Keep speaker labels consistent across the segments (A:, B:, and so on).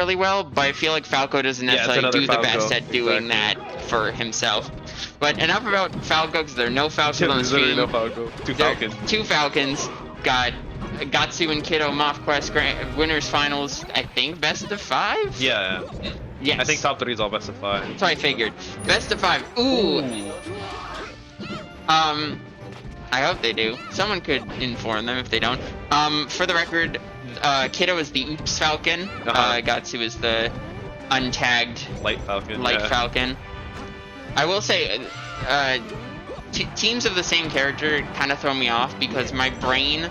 A: really well, but I feel like Falco doesn't necessarily do the best at doing that for himself. But enough about Falco, because there are no Falcons on the stream.
B: No Falco.
A: Two Falcons. Got Gahtzu and Kiddo MOF Quest winners finals, I think best of 5?
B: Yeah.
A: Yes.
B: I think top 3 is all best of 5.
A: That's what I figured. Best of 5. Ooh. I hope they do. Someone could inform them if they don't. For the record, Kiddo is the Oops Falcon. Gahtzu is the untagged
B: Light Falcon.
A: Falcon. I will say, teams of the same character kind of throw me off because my brain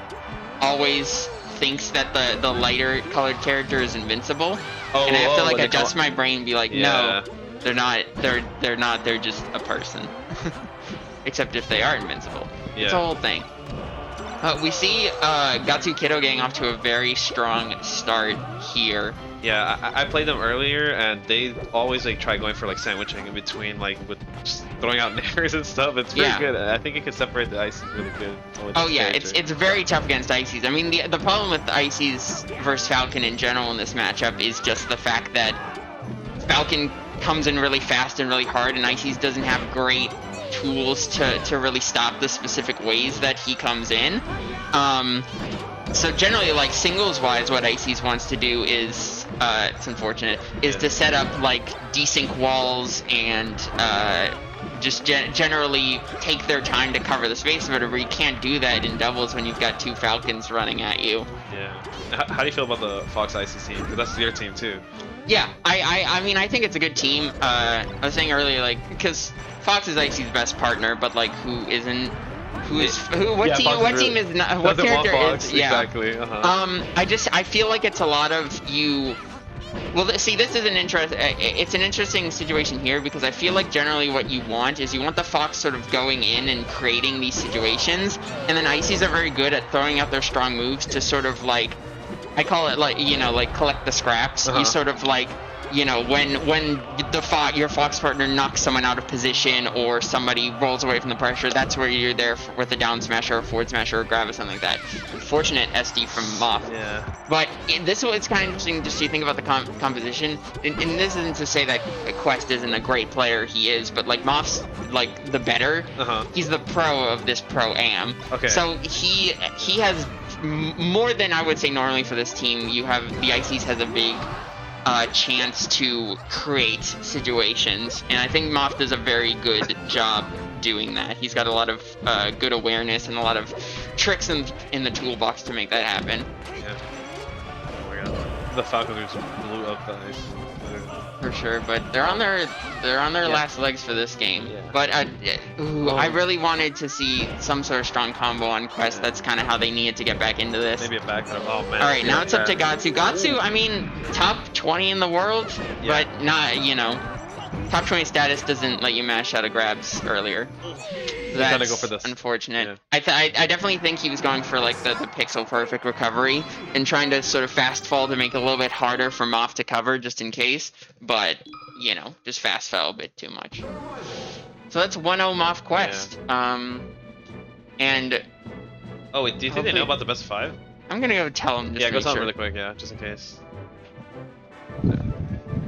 A: always thinks that the lighter colored character is invincible, and I have to like adjust my brain and be like, no, they're not. They're not. They're just a person. Except if they are invincible. Yeah. It's a whole thing. We see Gahtzu Kiddo getting off to a very strong start here.
B: Yeah, I played them earlier, and they always like try going for like sandwiching in between, like with just throwing out nairs and stuff. It's pretty good. I think it can separate the Ices really good.
A: Oh yeah, it's very tough against Ices. I mean, the problem with Ices versus Falcon in general in this matchup is just the fact that Falcon comes in really fast and really hard, and Ices doesn't have great tools to really stop the specific ways that he comes in. So generally, like singles wise, what Ices wants to do is, it's unfortunate, is to set up like desync walls and just generally take their time to cover the space, but you can't do that in doubles when you've got 2 Falcons running at you.
B: Yeah. How do you feel about the Fox Ices team? Because that's your team too.
A: Yeah, I mean, I think it's a good team. I was saying earlier, like, because Fox is Icy's best partner, but like, what team is not, what character is,
B: exactly.
A: I feel like it's a lot of you. Well, see, this is it's an interesting situation here, because I feel like generally what you want the Fox sort of going in and creating these situations, and then Ices are very good at throwing out their strong moves to sort of like, I call it like, like collect the scraps. You sort of like, when your Fox partner knocks someone out of position or somebody rolls away from the pressure, that's where you're there with a down smash or a forward smash or a grab or something like that. Unfortunate SD from MOF.
B: Yeah.
A: But this is kind of interesting just to think about the composition. And this isn't to say that Quest isn't a great player, he is, but like MOF's like the better. He's the pro of this pro-am.
B: Okay.
A: So he has more than I would say normally for this team. You have the Ices has a big chance to create situations, and I think MOF does a very good job doing that. He's got a lot of good awareness and a lot of tricks in the toolbox to make that happen.
B: Yeah. Oh my god. The Falcons blew up the ice.
A: For sure, but they're on their last legs for this game.
B: Yeah.
A: But I really wanted to see some sort of strong combo on Quest. That's kind of how they needed to get back into this.
B: Maybe a backup. Oh man.
A: All right, now it's up to Gahtzu. Gahtzu, I mean, top 20 in the world, but not, top 20 status doesn't let you mash out of grabs earlier. That's
B: go for this.
A: Unfortunate. Yeah. I definitely think he was going for like the pixel perfect recovery and trying to sort of fast fall to make it a little bit harder for MOF to cover just in case, but just fast fell a bit too much. So that's 1-0 MOF Quest.
B: Yeah.
A: And
B: oh wait, do you think they know about the best 5?
A: I'm gonna go tell them.
B: Go tell them really quick, just in case. Yeah.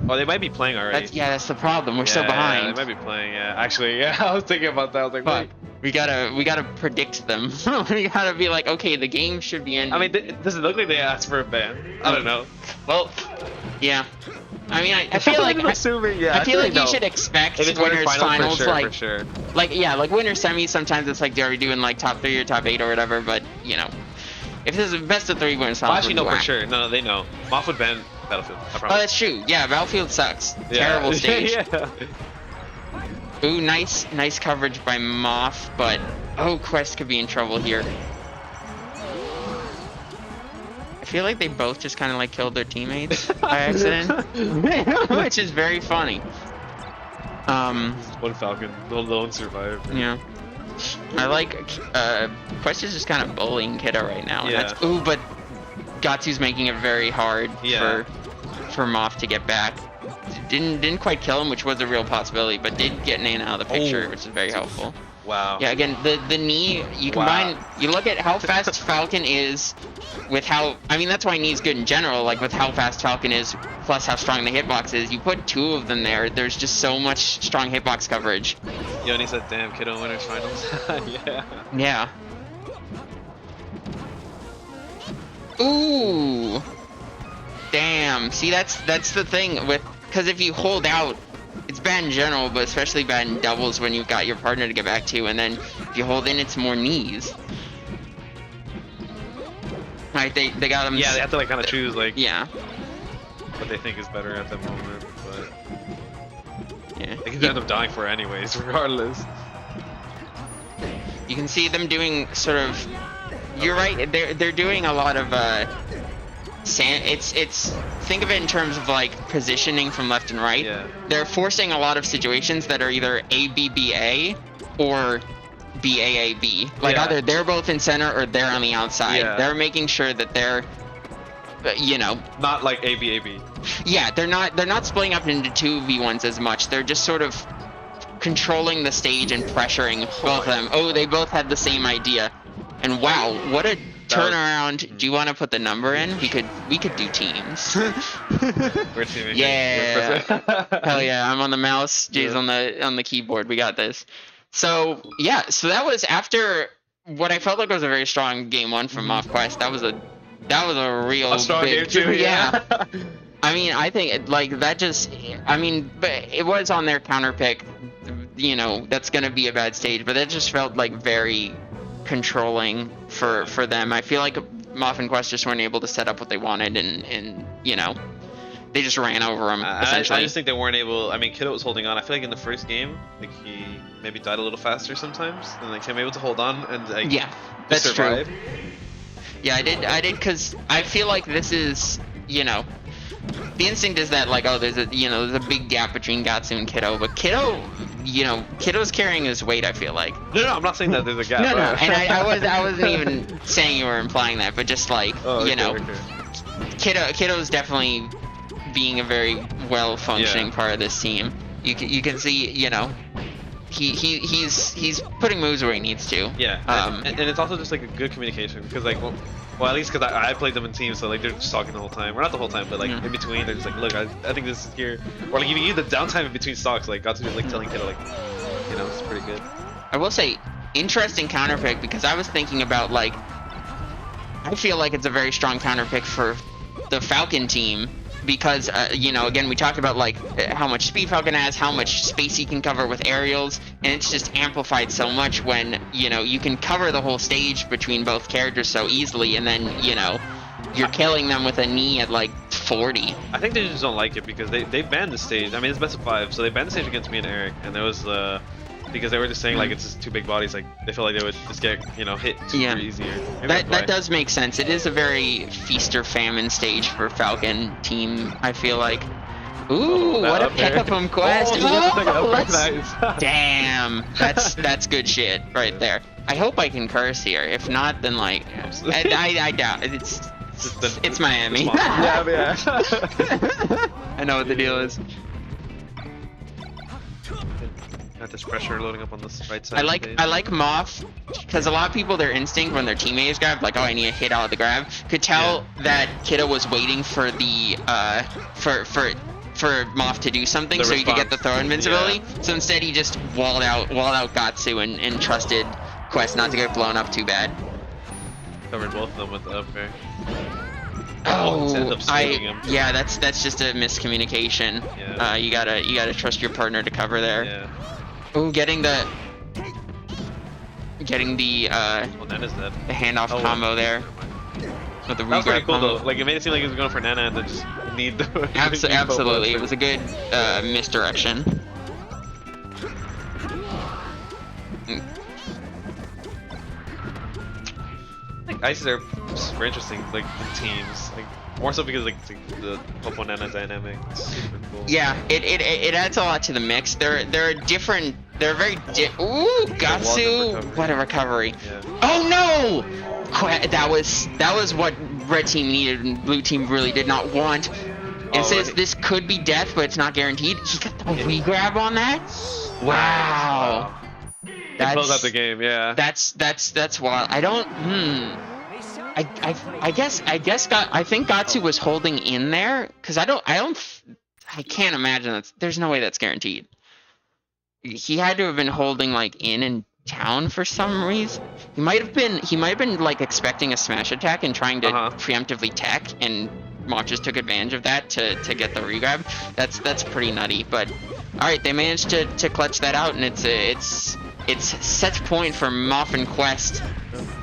B: Oh, they might be playing already.
A: That's the problem. We're so behind.
B: Yeah, they might be playing. Yeah, actually, I was thinking about that. I was like,
A: fuck. We gotta predict them. We gotta be like, okay, the game should be ending.
B: I mean, does it look like they asked for a ban? I don't know.
A: Well, yeah. I mean, I feel like
B: assuming,
A: I feel like you should expect winners finals
B: for sure.
A: Like winner semis. Sometimes it's like, are we doing like top 3 or top 8 or whatever? But if this is best of 3 winners finals,
B: well, actually, no, for sure. No, they know. MOF would ban Battlefield. I promise.
A: Oh, that's true. Yeah, Battlefield sucks. Terrible stage.
B: Yeah.
A: Ooh, nice coverage by MOF, but Quest could be in trouble here. I feel like they both just kind of like killed their teammates by accident, which is very funny.
B: One Falcon, the lone survivor.
A: Yeah. I like Quest is just kind of bullying Kiddo right now. And
B: Yeah.
A: But Gahtzu's making it very hard for MOF to get back. Didn't quite kill him, which was a real possibility, but did get Nana out of the picture, which is very helpful.
B: Wow.
A: Yeah, again, the knee, you combine, you look at how fast Falcon is with how, I mean, that's why knee's good in general, like with how fast Falcon is, plus how strong the hitbox is. You put two of them there, there's just so much strong hitbox coverage.
B: Yoni said, damn, Kiddo winners finals. Yeah.
A: Yeah. Ooh. Damn. See, that's the thing with, because if you hold out, it's bad in general, but especially bad in doubles when you've got your partner to get back to, and then if you hold in, it's more knees. Right, they got them.
B: Yeah, they have to like kind of choose like
A: yeah
B: what they think is better at the moment, but
A: yeah.
B: they can end up dying for it anyways, regardless.
A: You can see them doing sort of. You're right. They're doing a lot of it's think of it in terms of like positioning from left and right.
B: Yeah.
A: They're forcing a lot of situations that are either ABBA or BAAB. Like
B: Yeah.
A: either they're both in center or they're on the outside.
B: Yeah.
A: They're making sure that they're you know,
B: Not like ABAB.
A: yeah, they're not splitting up into 2v1s as much. They're just sort of controlling the stage and pressuring both of them. Oh, they both had the same idea. And wow, what a turnaround. Do you want to put the number in? We could do teams.
B: We're teaming.
A: Yeah. Hell yeah, I'm on the mouse, Jay's on the keyboard. We got this. So, yeah, so that was after what I felt like was a very strong game one from MOF Quest. That was a real
B: strong
A: big
B: game too,
A: yeah. I mean, I think like that just I mean, but it was on their counter pick. You know, that's going to be a bad stage, but it just felt like very controlling for them. I feel like MOF and Quest just weren't able to set up what they wanted, and you know, they just ran over them essentially.
B: I just think they weren't able. I mean, Kiddo was holding on. I feel like in the first game, like he maybe died a little faster sometimes, and like him able to hold on and like
A: yeah, that's
B: survive.
A: true. Yeah, I did because I feel like this is, you know, the instinct is that like, oh, there's a big gap between Gahtzu and Kiddo, but Kiddo, you know, Kiddo's carrying his weight. I feel like.
B: No, I'm not saying that there's a gap.
A: No, and I wasn't even saying you were implying that, but just like, you know, Kiddo's definitely being a very well functioning part of this team. You can see, you know, he's putting moves where he needs to.
B: Yeah, and it's also just like a good communication because like, well at least because I played them in teams, so like they're just talking the whole time, or not the whole time, but like in between they're just like, look, I think this is here, or like even the downtime in between stocks, like got to like telling Kiddo like, you know, it's pretty good.
A: I will say, interesting counter pick because I was thinking about like, I feel like it's a very strong counter pick for the Falcon team. Because, you know, again, we talked about, like, how much speed Falcon has, how much space he can cover with aerials, and it's just amplified so much when, you know, you can cover the whole stage between both characters so easily, and then, you know, you're killing them with a knee at, like, 40.
B: I think they just don't like it because they banned the stage. I mean, it's best of 5, so they banned the stage against me and Eric, and there was, because they were just saying, like, it's just two big bodies, like, they feel like they would just get, you know, hit super easier.
A: That does make sense. It is a very feast or famine stage for Falcon team, I feel like. Ooh, what a pickup from Quest.
B: Nice.
A: Damn, that's good shit right there. I hope I can curse here. If not, then, like, I doubt it. It's Miami.
B: Yeah.
A: I know what the deal is.
B: Got this pressure loading up on this right side.
A: I like MOF because a lot of people, their instinct when their teammate is grabbed, like, oh, I need a hit out of the grab, could tell that Kiddo was waiting for the for MOF to do something so he could get the throw invincibility. Yeah. So instead he just walled out Gahtzu and trusted Quest not to get blown up too bad.
B: Covered both of them with the up air.
A: Oh, yeah, that's just a miscommunication.
B: Yeah.
A: You gotta trust your partner to cover there.
B: Yeah.
A: Ooh, getting the
B: well, Nana's dead.
A: The handoff combo there. With the
B: that was pretty cool
A: combo.
B: though. Like it made it seem like he was going for Nana and then just need the
A: absolutely. It was a good misdirection.
B: Like Ices are super interesting, like in teams. Like more so because like the Popo Nana dynamic is super cool.
A: Yeah, it adds a lot to the mix. They're very ooh, Gahtzu, what a recovery.
B: Yeah.
A: Oh no! That was what red team needed and blue team really did not want. It says this could be death, but it's not guaranteed. He got the regrab on that? Wow.
B: They close out the game, yeah.
A: That's wild. I don't. I guess I think Gahtzu was holding in there because I can't imagine there's no way that's guaranteed. He had to have been holding like in town for some reason. He might have been like expecting a smash attack and trying to preemptively tech, and MOF just took advantage of that to get the regrab. That's pretty nutty. But all right, they managed to clutch that out, and it's set point for MOF and Quest.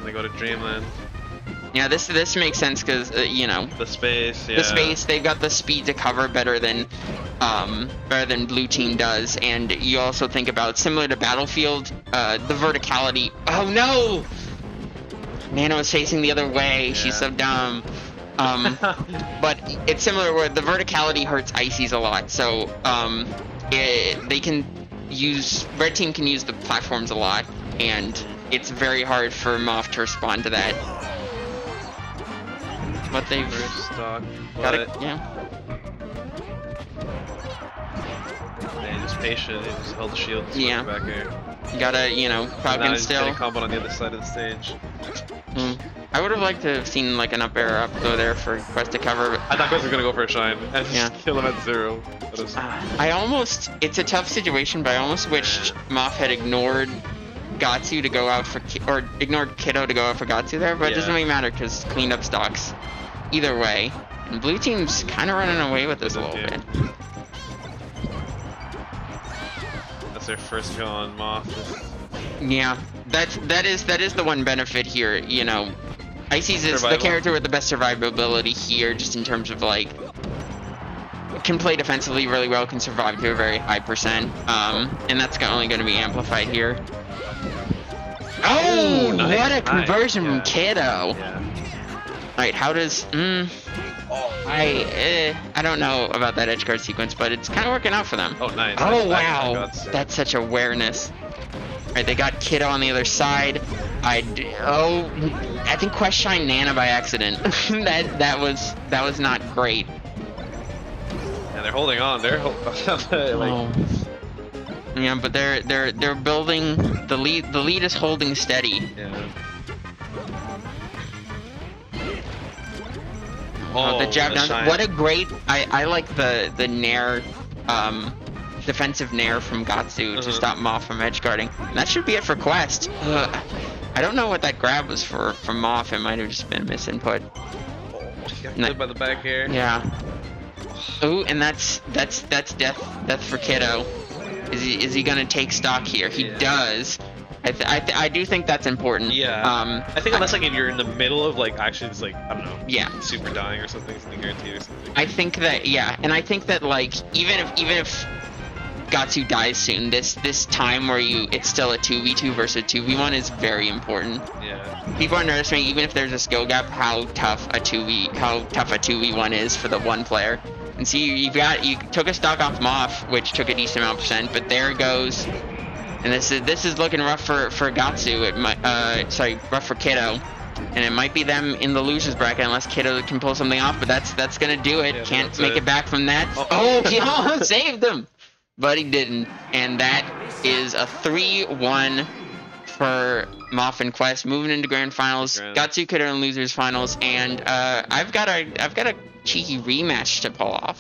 B: They go to Dreamland.
A: Yeah, this makes sense because you know
B: the space. Yeah.
A: The space. They've got the speed to cover better than blue team does, and you also think about similar to Battlefield, the verticality. Oh no! Nano is facing the other way. Yeah. She's so dumb. But it's similar where the verticality hurts Ices a lot. So they can use red team can use the platforms a lot, and it's very hard for MOF to respond to that. But they've got it. Yeah.
B: They're just patient. They just held the shield.
A: Yeah.
B: Back here.
A: You gotta, Falcon still.
B: Getting combo on the other side of the stage.
A: I would have liked to have seen like an up air up go there for Quest to cover. But
B: I thought Quest was gonna go for a shine and just kill him at 0.
A: It's a tough situation, but I almost wished MOF had ignored Gahtzu to go out for, or ignored Kiddo to go out for Gahtzu there, but it doesn't really matter because cleaned up stocks either way. And blue team's kind of running away with this a little bit.
B: That's their first kill on MOF.
A: Yeah, that is the one benefit here. Ices is the character with the best survivability here, just in terms of like can play defensively really well, can survive to a very high percent, and that's only going to be amplified here. Oh, nice. What a conversion from Kiddo! Yeah. All right, how does I don't know about that edge guard sequence, but it's kind of working out for them.
B: Oh, nice.
A: Oh, wow, that's such awareness. All right, they got Kiddo on the other side. I think Quest shined Nana by accident. that was not great.
B: Yeah, they're holding on. They're
A: yeah, but they're building the lead. The lead is holding steady.
B: Yeah.
A: Oh, the jab down. What a great! I like the nair, defensive nair from Gahtzu to stop MOF from edge guarding. And that should be it for Quest. I don't know what that grab was from MOF. It might have just been a misinput.
B: He got killed by the back air.
A: Yeah. Ooh, and that's death for Kiddo. Is he gonna take stock here? He does. I do think that's important.
B: Yeah. I think unless like if you're in the middle of like actually it's like I don't know. Yeah. Super dying or something, something guaranteed or something.
A: I think that and I think that like even if Gahtzu dies soon, this time where it's still a 2v2 versus a 2v1 is very important.
B: Yeah.
A: People underestimate even if there's a skill gap how tough a 2v1 is for the one player. And see, you took a stock off MOF, which took a decent amount of percent, but there it goes. And this is looking rough for Gahtzu. It might rough for Kiddo. And it might be them in the losers bracket unless Kiddo can pull something off, but that's gonna do it. Yeah, can't make it back from that. He almost saved him! But he didn't. And that is a 3-1 for MOF and Quest, moving into grand finals. Gahtzu, Kiddo in losers finals, and I've got a cheeky rematch to pull off.